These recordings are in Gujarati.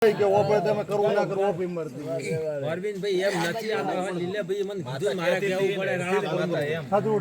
કે ઓપે તમે કરવું ના કરવું ઓપી મરતી અરવિંદ ભાઈ એમ નથી આ લીલે ભાઈ મને કીધું મારે કેવું પડે રાણા બોલ એમ સાચું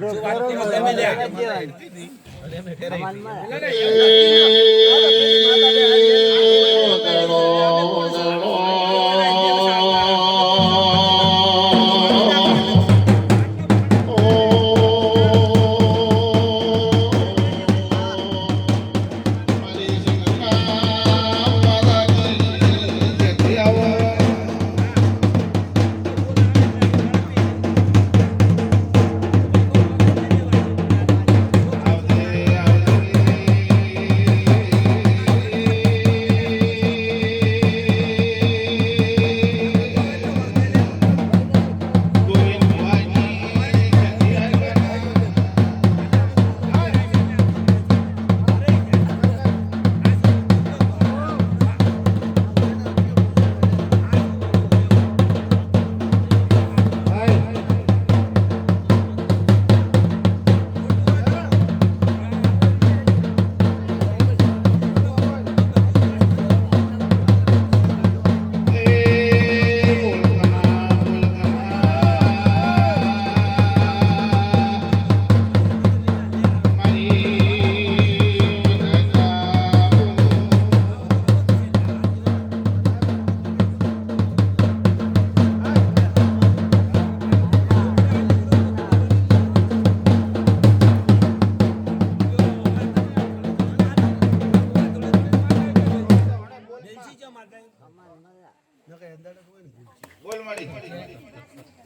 બોલ માડી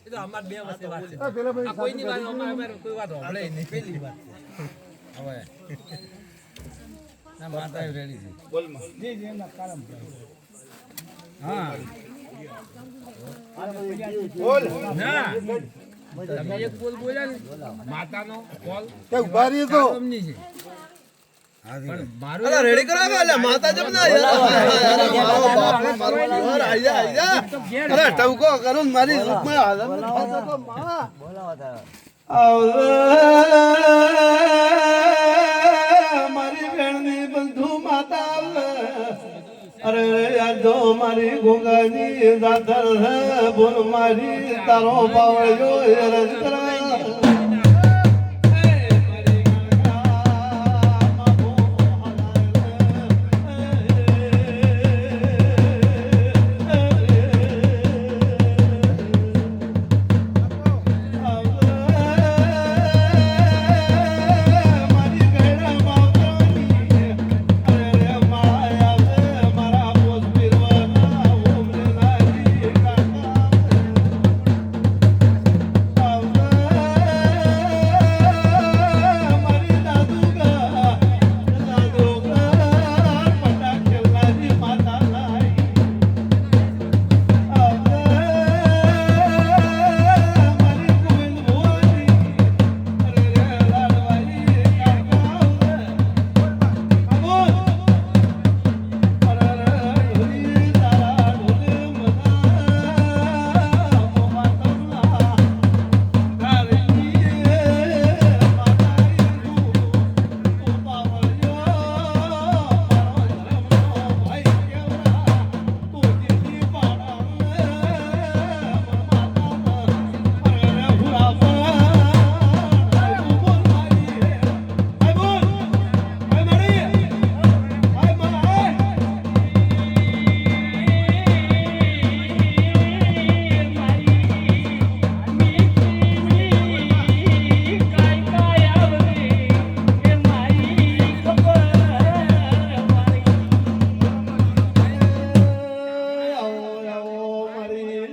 એ તો અમાર બે વચ્ચે વાત છે આ કોઈની વાત અમાર કોઈ વાત હોભળે નહીં પહેલી વાત હવે ના માતા રેડી છે બોલ માં જી જી એમના કારમ હા બોલ ના તમે એક બોલ બોલ્યા ને માતાનો કોલ કે ઉભા રહી તો કામની છે પણ મારું અલા રેડી કરા એટલે માતા જમ ના અરે ટવકો કરું મારી રૂપમાં હાલત થાતો તો માં બોલાવતા મારી બેણની બંધુ માતા અરે યાર જો મારી ગોગાની દાદર બોલ મારી તારો પાવળ્યો રજ કરા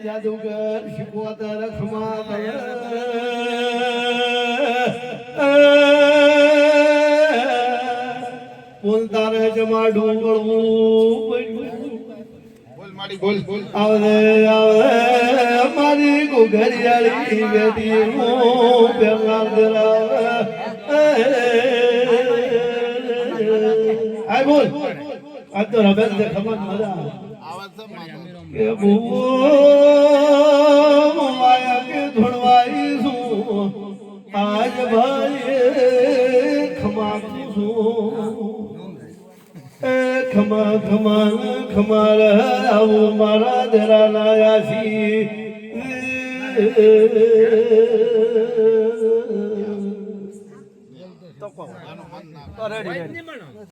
જાદુગર શિકવતર ખમા બોલ તારે જમા ડુંગળવું બોલ માડી બોલ બોલ આવરે આવરે મારી ગુઘરિયાળી બેટી હું પેલા દરાવે આય બોલ આ તો રબેલ દે ખબર મજા આવાજ છે માતા કે બુઓ માયા કે ધણવાઈ છું આજ ભાઈ ખમા છું ખમા ખમા ખમાર આવું મારા ધરાના આસી તો રેડી નિમણો